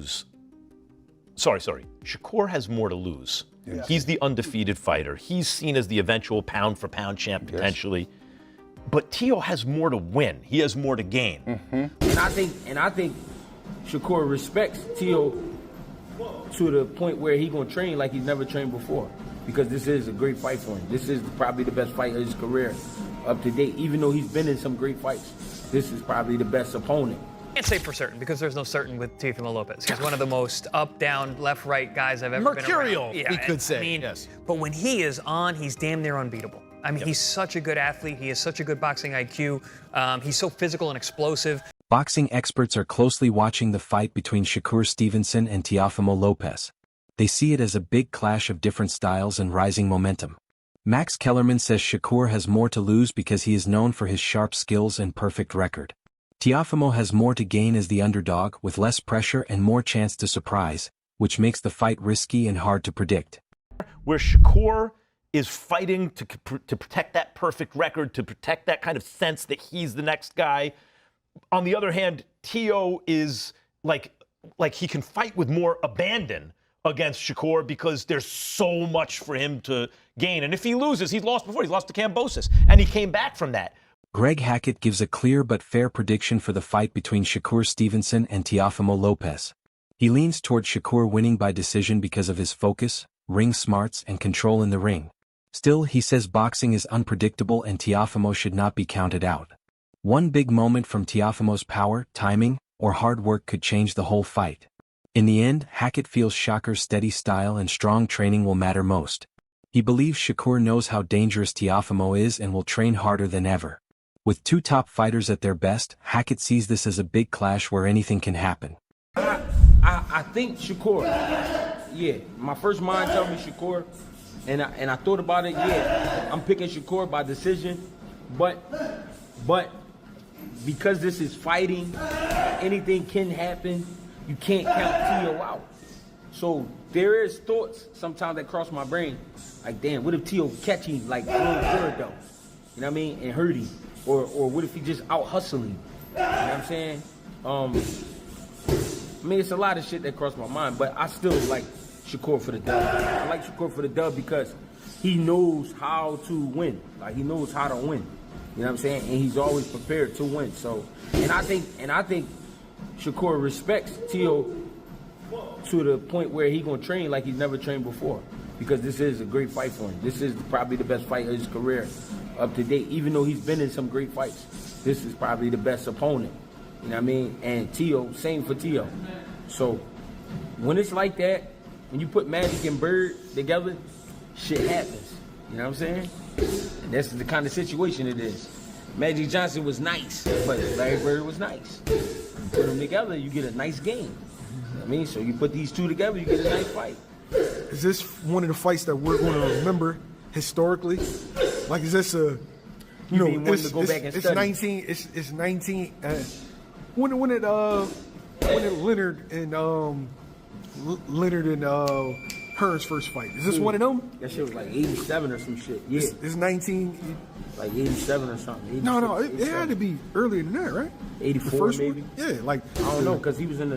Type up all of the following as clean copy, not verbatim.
lose. Sorry. Shakur has more to lose. Yes. He's the undefeated fighter. He's seen as the eventual pound-for-pound champ, potentially. But Teo has more to win. He has more to gain. Mm-hmm. And I think Shakur respects Teo to the point where he's going to train like he's never trained before. Because this is a great fight for him. This is probably the best fight of his career up to date. Even though he's been in some great fights, this is probably the best opponent. I can't say for certain because there's no certain with Teofimo Lopez. He's one of the most up, down, left, right guys I've ever been around. Mercurial, we could say. I mean, yes. But when he is on, he's damn near unbeatable. I mean, he's such a good athlete. He has such a good boxing IQ. He's so physical and explosive. Boxing experts are closely watching the fight between Shakur Stevenson and Teofimo Lopez. They see it as a big clash of different styles and rising momentum. Max Kellerman says Shakur has more to lose because he is known for his sharp skills and perfect record. Teofimo has more to gain as the underdog with less pressure and more chance to surprise, which makes the fight risky and hard to predict. Where Shakur is fighting to protect that perfect record, to protect that kind of sense that he's the next guy. On the other hand, Teo is like he can fight with more abandon against Shakur because there's so much for him to gain. And if he loses, he's lost before. He's lost to Kambosos, and he came back from that. Greg Hackett gives a clear but fair prediction for the fight between Shakur Stevenson and Teofimo Lopez. He leans toward Shakur winning by decision because of his focus, ring smarts, and control in the ring. Still, he says boxing is unpredictable and Teofimo should not be counted out. One big moment from Teofimo's power, timing, or hard work could change the whole fight. In the end, Hackett feels Shakur's steady style and strong training will matter most. He believes Shakur knows how dangerous Teofimo is and will train harder than ever. With two top fighters at their best, Hackett sees this as a big clash where anything can happen. I think Shakur, my first mind tells me Shakur, and I thought about it, I'm picking Shakur by decision, but because this is fighting, anything can happen, you can't count Teo out. So there is thoughts sometimes that cross my brain, like damn, what if Teo catch him like real good though? You know what I mean? And hurt him. Or what if he just out hustling? You know what I'm saying? I mean, it's a lot of shit that crossed my mind, but I still like Shakur for the dub. I like Shakur for the dub because he knows how to win. Like he knows how to win. You know what I'm saying? And he's always prepared to win. So, and I think Shakur respects Teo to the point where he's gonna train like he's never trained before. Because this is a great fight for him. This is probably the best fight of his career up to date. Even though he's been in some great fights, this is probably the best opponent. You know what I mean? And Teo, same for Teo. So when it's like that, when you put Magic and Bird together, shit happens. You know what I'm saying? And that's the kind of situation it is. Magic Johnson was nice, but Larry Bird was nice. You put them together, you get a nice game. You know what I mean? So you put these two together, you get a nice fight. Is this one of the fights that we're going to remember historically? Like, is this a, you know, to go back and it's study. 19, it's 19, when did Leonard and Hearns first fight? Is this one of them? That shit was like 87 or some shit. Yeah. It's 19. Like 87 or something. No, it had to be earlier than that, right? 84 the first maybe. One? Yeah, like I don't know, because he was in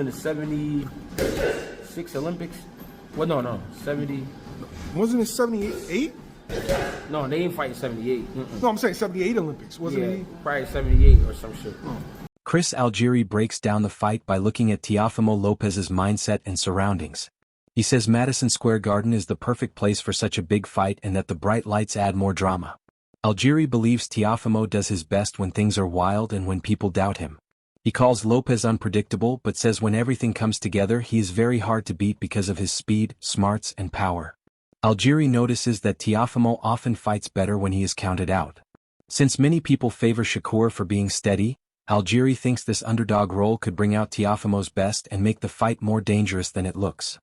the 76 Olympics. Well, no, 70. Wasn't it 78? No, they ain't fighting 78. No, I'm saying 78 Olympics, wasn't Yeah, he? probably 78 or some shit. Chris Algieri breaks down the fight by looking at Teofimo Lopez's mindset and surroundings. He says Madison Square Garden is the perfect place for such a big fight and that the bright lights add more drama. Algieri believes Teofimo does his best when things are wild and when people doubt him. He calls Lopez unpredictable but says when everything comes together he is very hard to beat because of his speed, smarts, and power. Algieri notices that Teofimo often fights better when he is counted out. Since many people favor Shakur for being steady, Algieri thinks this underdog role could bring out Teofimo's best and make the fight more dangerous than it looks.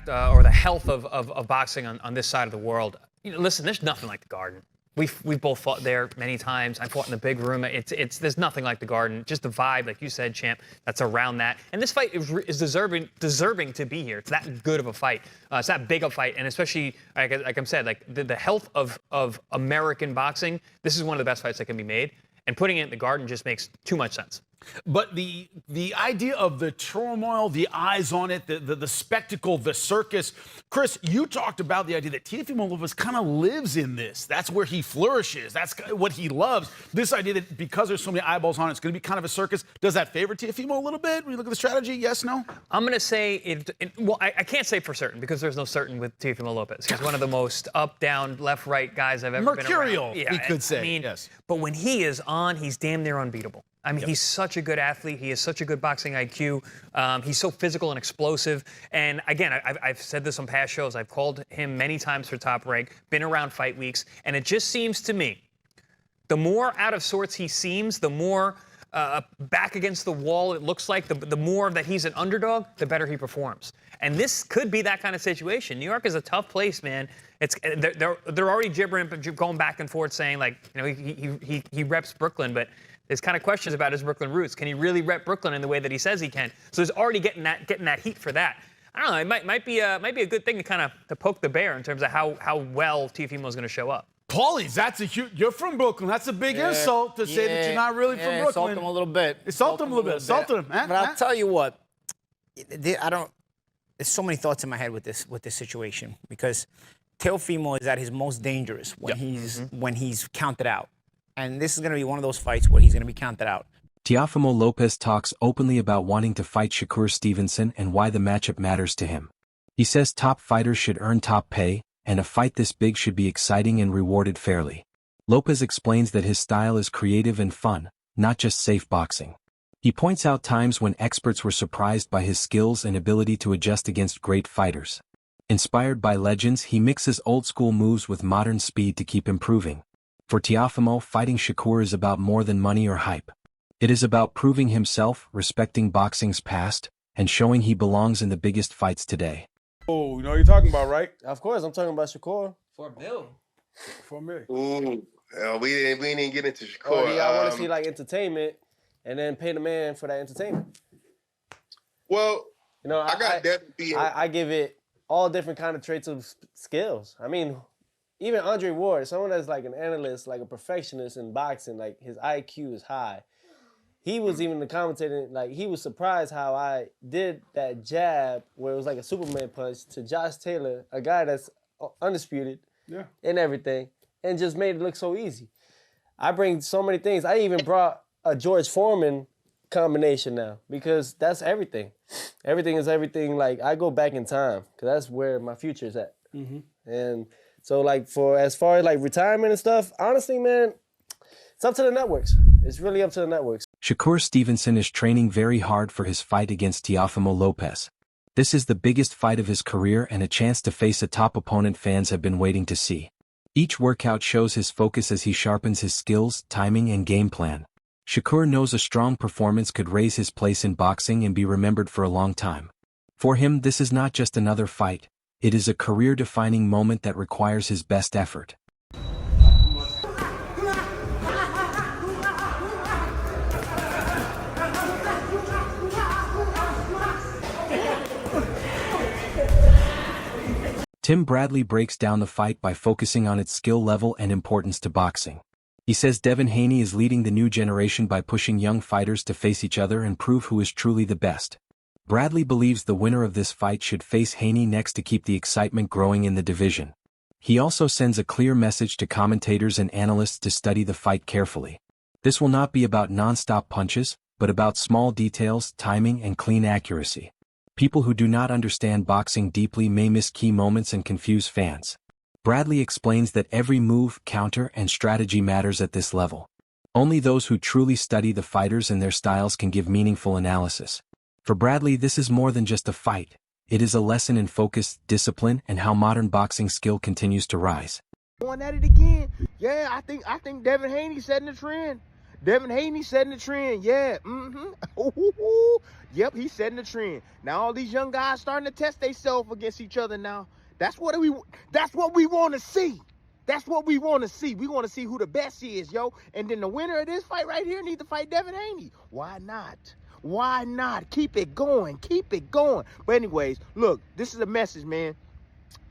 Or the health of boxing on this side of the world. You know, listen, there's nothing like the Garden. We've both fought there many times. I fought in the big room. There's nothing like the Garden. Just the vibe, like you said, champ, that's around that. And this fight is deserving to be here. It's that good of a fight. It's that big a fight, and especially like I said, like the health of American boxing. This is one of the best fights that can be made. And putting it in the Garden just makes too much sense. But the idea of the turmoil, the eyes on it, the spectacle, the circus. Chris, you talked about the idea that Teofimo Lopez kind of lives in this. That's where he flourishes. That's what he loves. This idea that because there's so many eyeballs on it, it's going to be kind of a circus. Does that favor Teofimo a little bit when you look at the strategy? Yes, no? I'm going to say well, I can't say for certain because there's no certain with Teofimo Lopez. He's one of the most up, down, left, right guys I've ever been around. Mercurial, we could say. Yes. But when he is on, he's damn near unbeatable. I mean, he's such a good athlete. He has such a good boxing IQ. He's so physical and explosive. And again, I've said this on past shows. I've called him many times for Top Rank, been around fight weeks. And it just seems to me, the more out of sorts he seems, the more back against the wall it looks like, the more that he's an underdog, the better he performs. And this could be that kind of situation. New York is a tough place, man. They're already gibbering, going back and forth, saying like, you know, he reps Brooklyn, but there's kind of questions about his Brooklyn roots. Can he really rep Brooklyn in the way that he says he can? So he's already getting that heat for that. I don't know. It might be a good thing to kind of to poke the bear in terms of how well Teofimo is going to show up. Paulie, that's a huge. You're from Brooklyn. That's a big insult to say that you're not really from Brooklyn. Insult him a little bit. Insult him a little bit. Insult him. But I'll tell you what. I don't. There's so many thoughts in my head with this situation because Teofimo is at his most dangerous when he's counted out, and this is going to be one of those fights where he's going to be counted out. Teofimo Lopez talks openly about wanting to fight Shakur Stevenson and why the matchup matters to him. He says top fighters should earn top pay, and a fight this big should be exciting and rewarded fairly. Lopez explains that his style is creative and fun, not just safe boxing. He points out times when experts were surprised by his skills and ability to adjust against great fighters. Inspired by legends, he mixes old-school moves with modern speed to keep improving. For Teofimo, fighting Shakur is about more than money or hype. It is about proving himself, respecting boxing's past, and showing he belongs in the biggest fights today. Oh, you know what you're talking about, right? Of course, I'm talking about Shakur. $4 million. $4 million. Ooh, we didn't get into Shakur. Oh, yeah, I want to see like entertainment, and then pay the man for that entertainment. Well, you know, I give it all different kind of traits of skills. I mean, even Andre Ward, someone that's like an analyst, like a perfectionist in boxing, like his IQ is high. He was even the commentator, like he was surprised how I did that jab where it was like a Superman punch to Josh Taylor, a guy that's undisputed and everything, and just made it look so easy. I bring so many things. I even brought a George Foreman combination now because that's everything. Everything is everything. Like I go back in time because that's where my future is at. And so like as far as like retirement and stuff, honestly, man, it's up to the networks. It's really up to the networks. Shakur Stevenson is training very hard for his fight against Teofimo Lopez. This is the biggest fight of his career and a chance to face a top opponent fans have been waiting to see. Each workout shows his focus as he sharpens his skills, timing, and game plan. Shakur knows a strong performance could raise his place in boxing and be remembered for a long time. For him, this is not just another fight. It is a career-defining moment that requires his best effort. Tim Bradley breaks down the fight by focusing on its skill level and importance to boxing. He says Devin Haney is leading the new generation by pushing young fighters to face each other and prove who is truly the best. Bradley believes the winner of this fight should face Haney next to keep the excitement growing in the division. He also sends a clear message to commentators and analysts to study the fight carefully. This will not be about non-stop punches, but about small details, timing, and clean accuracy. People who do not understand boxing deeply may miss key moments and confuse fans. Bradley explains that every move, counter, and strategy matters at this level. Only those who truly study the fighters and their styles can give meaningful analysis. For Bradley, this is more than just a fight. It is a lesson in focus, discipline, and how modern boxing skill continues to rise. Going at it again. Yeah, I think Devin Haney setting the trend. Devin Haney setting the trend. Yeah. Yep, he's setting the trend. Now all these young guys starting to test themselves against each other now. That's what we want to see. That's what we want to see. We want to see who the best is, yo. And then the winner of this fight right here needs to fight Devin Haney. Why not? Why not? Keep it going. Keep it going. But anyways, look, this is a message, man.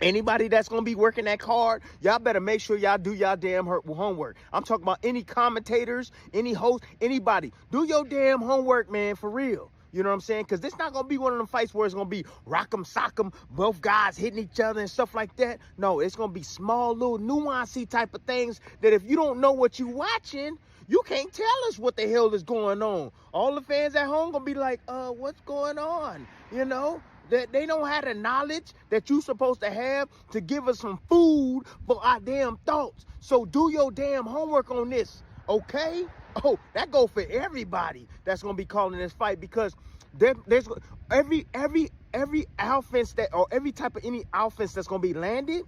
Anybody that's gonna be working that card, y'all better make sure y'all do y'all damn homework. I'm talking about any commentators, any host, anybody. Do your damn homework, man, for real. You know what I'm saying? Because this not going to be one of them fights where it's going to be rock'em sock'em, both guys hitting each other and stuff like that. No, it's going to be small, little nuancey type of things that if you don't know what you watching, you can't tell us what the hell is going on. All the fans at home going to be like, what's going on? You know? That they don't have the knowledge that you supposed to have to give us some food for our damn thoughts. So do your damn homework on this, okay? Oh, that go for everybody that's gonna be calling this fight, because there's every offense that, or every type of any offense that's gonna be landed,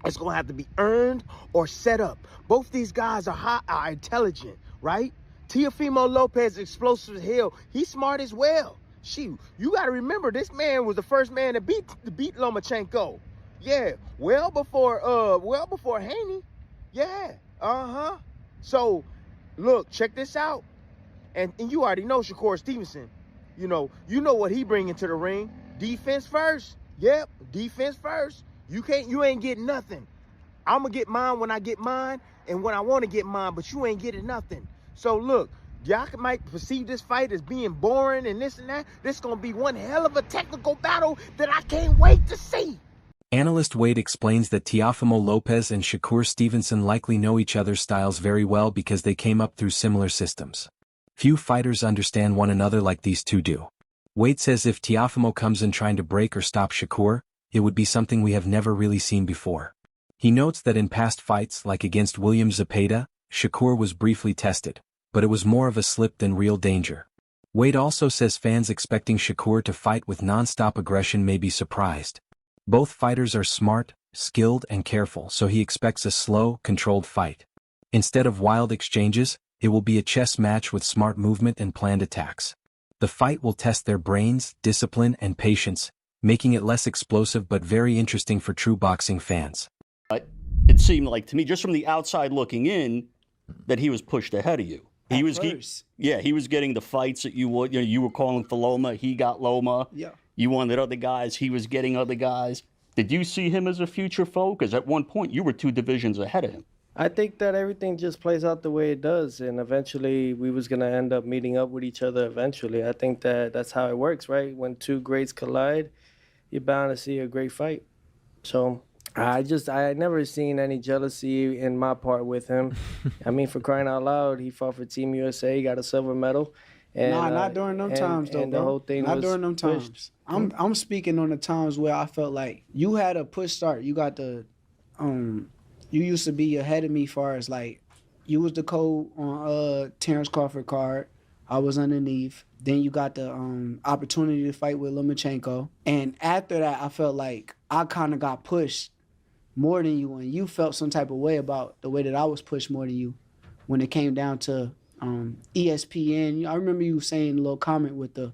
it's gonna have to be earned or set up. Both these guys are intelligent, right? Teofimo Lopez, explosive as hell. He's smart as well. Shoot, you got to remember, this man was the first man to beat Lomachenko. Yeah, well before Haney. Yeah, So, look, check this out. And you already know Shakur Stevenson. You know what he bringing to the ring. Defense first. Yep, defense first. You ain't getting nothing. I'm gonna get mine when I get mine and when I want to get mine, but you ain't getting nothing. So look, y'all might perceive this fight as being boring and this and that. This is going to be one hell of a technical battle that I can't wait to see. Analyst Wade explains that Teofimo Lopez and Shakur Stevenson likely know each other's styles very well because they came up through similar systems. Few fighters understand one another like these two do. Wade says if Teofimo comes in trying to break or stop Shakur, it would be something we have never really seen before. He notes that in past fights, like against William Zepeda, Shakur was briefly tested, but it was more of a slip than real danger. Wade also says fans expecting Shakur to fight with non-stop aggression may be surprised. Both fighters are smart, skilled, and careful, so he expects a slow, controlled fight. Instead of wild exchanges, it will be a chess match with smart movement and planned attacks. The fight will test their brains, discipline, and patience, making it less explosive but very interesting for true boxing fans. It seemed like to me, just from the outside looking in, that he was pushed ahead of you. He was getting the fights that you were calling for Loma. He got Loma. Yeah. You wanted other guys. He was getting other guys. Did you see him as a future foe? Because at one point you were 2 divisions ahead of him. I think that everything just plays out the way it does, and eventually we was gonna end up meeting up with each other eventually. I think that's how it works, right? When 2 greats collide, you're bound to see a great fight. So I never seen any jealousy in my part with him. I mean, for crying out loud, he fought for Team USA, got a silver medal. And, not during them times, though, and bro. The whole thing not was during them times. pushed. I'm speaking on the times where I felt like you had a push start. You got the, you used to be ahead of me far as like, you was the code on Terrence Crawford card. I was underneath. Then you got the opportunity to fight with Lomachenko. And after that, I felt like I kind of got pushed more than you, and you felt some type of way about the way that I was pushed more than you when it came down to ESPN. I remember you saying a little comment with the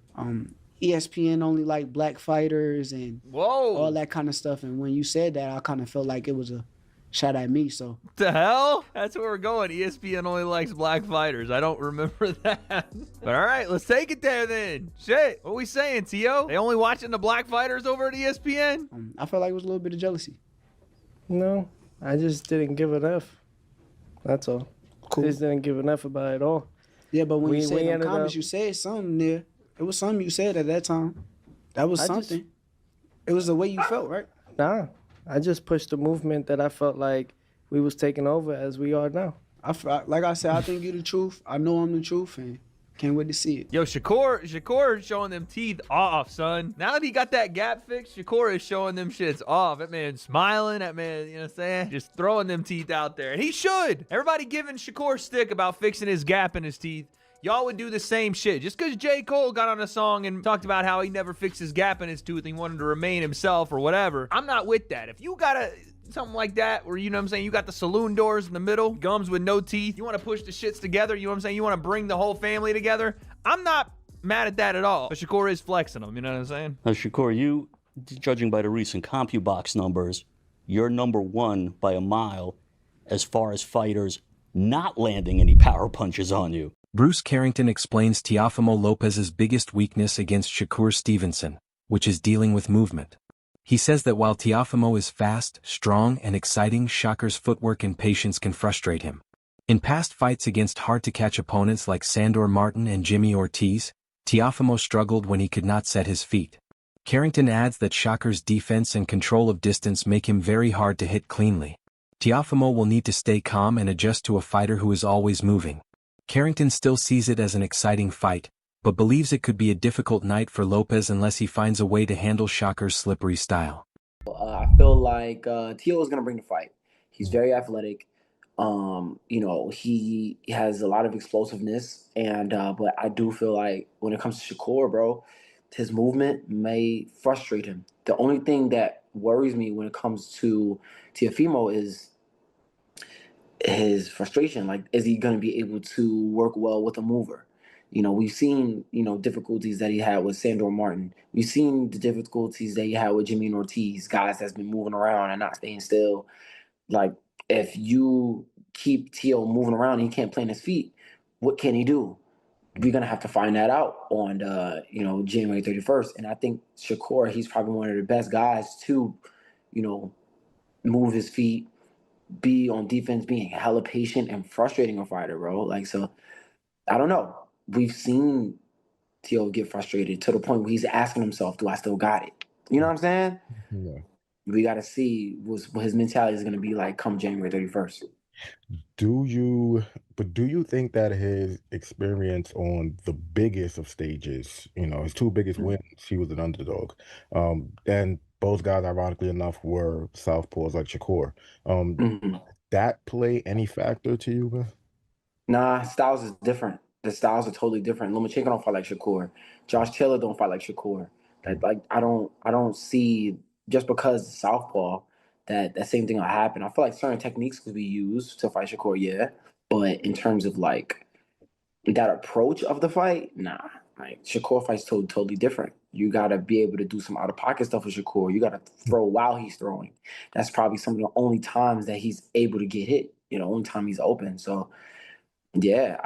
ESPN only like black fighters and all that kind of stuff. And when you said that, I kind of felt like it was a shot at me. So the hell? That's where we're going. ESPN only likes black fighters. I don't remember that. But all right, let's take it there then. Shit, what we saying, Tio? They only watching the black fighters over at ESPN? I felt like it was a little bit of jealousy. No, I just didn't give enough. That's all. Cool. Just didn't give enough about it all. Yeah, but when you said in the ended comments, up- you said something there. It was something you said at that time. That was something. It was the way you felt, right? Nah, I just pushed the movement that I felt like we was taking over as we are now. Like I said, I think you're the truth. I know I'm the truth, and can't wait to see it. Yo, Shakur is showing them teeth off, son. Now that he got that gap fixed, Shakur is showing them shits off. That man smiling. That man, you know what I'm saying? Just throwing them teeth out there. And he should. Everybody giving Shakur stick about fixing his gap in his teeth. Y'all would do the same shit. Just because J. Cole got on a song and talked about how he never fixed his gap in his tooth and he wanted to remain himself or whatever, I'm not with that. If you got something like that where, you know what I'm saying, you got the saloon doors in the middle, gums with no teeth, you want to push the shits together, you know what I'm saying, you want to bring the whole family together, I'm not mad at that at all. But Shakur is flexing them, you know what I'm saying? Now, Shakur, you, judging by the recent CompuBox numbers, you're number 1 by a mile as far as fighters not landing any power punches on you. Bruce Carrington explains Teofimo Lopez's biggest weakness against Shakur Stevenson, which is dealing with movement. He says that while Teofimo is fast, strong, and exciting, Shakur's footwork and patience can frustrate him. In past fights against hard-to-catch opponents like Sandor Martin and Jimmy Ortiz, Teofimo struggled when he could not set his feet. Carrington adds that Shakur's defense and control of distance make him very hard to hit cleanly. Teofimo will need to stay calm and adjust to a fighter who is always moving. Carrington still sees it as an exciting fight, but believes it could be a difficult night for Lopez unless he finds a way to handle Shakur's slippery style. I feel like Teo is going to bring the fight. He's very athletic. He has a lot of explosiveness, and but I do feel like when it comes to Shakur, bro, his movement may frustrate him. The only thing that worries me when it comes to Teofimo is his frustration. Like, is he going to be able to work well with a mover? We've seen, difficulties that he had with Sandor Martin. We've seen the difficulties that he had with Jimmy Ortiz, guys that's been moving around and not staying still. Like, if you keep Teo moving around and he can't plant his feet, what can he do? We're going to have to find that out on, January 31st. And I think Shakur, he's probably one of the best guys to, move his feet, be on defense, being hella patient and frustrating a fighter, bro. Like, so, I don't know. We've seen Teo get frustrated to the point where he's asking himself, do I still got it? You know what I'm saying? Yeah. We got to see what his mentality is going to be like come January 31st. Do you think that his experience on the biggest of stages, his two biggest wins, he was an underdog. And both guys, ironically enough, were southpaws like Shakur. That play any factor to you, man? Nah, styles is different. The styles are totally different. Lomachenko don't fight like Shakur. Josh Taylor don't fight like Shakur. Like I don't see, just because it's southpaw, that same thing will happen. I feel like certain techniques could be used to fight Shakur, yeah. But in terms of like that approach of the fight, nah. Like Shakur fights totally different. You gotta be able to do some out of pocket stuff with Shakur. You gotta throw while he's throwing. That's probably some of the only times that he's able to get hit. Only time he's open. So yeah,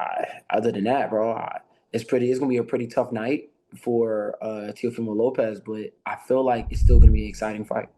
other than that, bro, it's gonna be a pretty tough night for Teofimo Lopez, but I feel like it's still gonna be an exciting fight.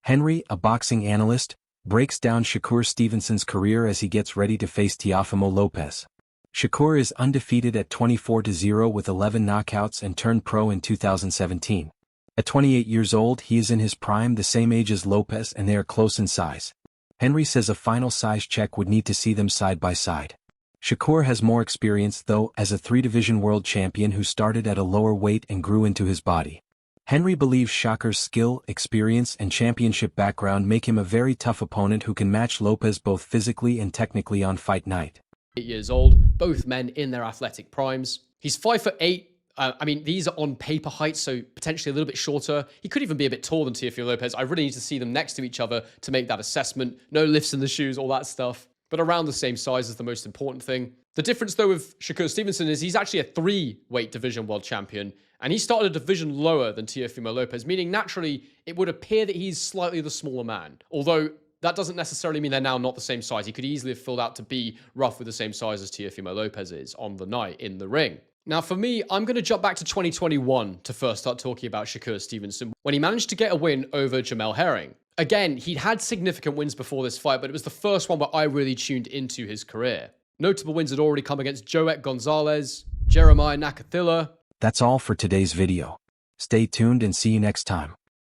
Henry, a boxing analyst, breaks down Shakur Stevenson's career as he gets ready to face Teofimo Lopez. Shakur is undefeated at 24-0 with 11 knockouts and turned pro in 2017. At 28 years old, he is in his prime, the same age as Lopez, and they are close in size. Henry says a final size check would need to see them side by side. Shakur has more experience, though, as a 3-division world champion who started at a lower weight and grew into his body. Henry believes Shakur's skill, experience, and championship background make him a very tough opponent who can match Lopez both physically and technically on fight night. 8 years old, both men in their athletic primes. He's 5'8". These are on paper heights, so potentially a little bit shorter. He could even be a bit taller than Teofimo Lopez. I really need to see them next to each other to make that assessment. No lifts in the shoes, all that stuff. But around the same size is the most important thing. The difference, though, with Shakur Stevenson is he's actually a 3-weight division world champion, and he started a division lower than Teofimo Lopez, meaning naturally it would appear that he's slightly the smaller man. Although that doesn't necessarily mean they're now not the same size. He could easily have filled out to be roughly the same size as Teofimo Lopez is on the night in the ring. Now, for me, I'm going to jump back to 2021 to first start talking about Shakur Stevenson, when he managed to get a win over Jamel Herring. Again, he'd had significant wins before this fight, but it was the first one where I really tuned into his career. Notable wins had already come against Joet Gonzalez, Jeremiah Nakathila. That's all for today's video. Stay tuned and see you next time.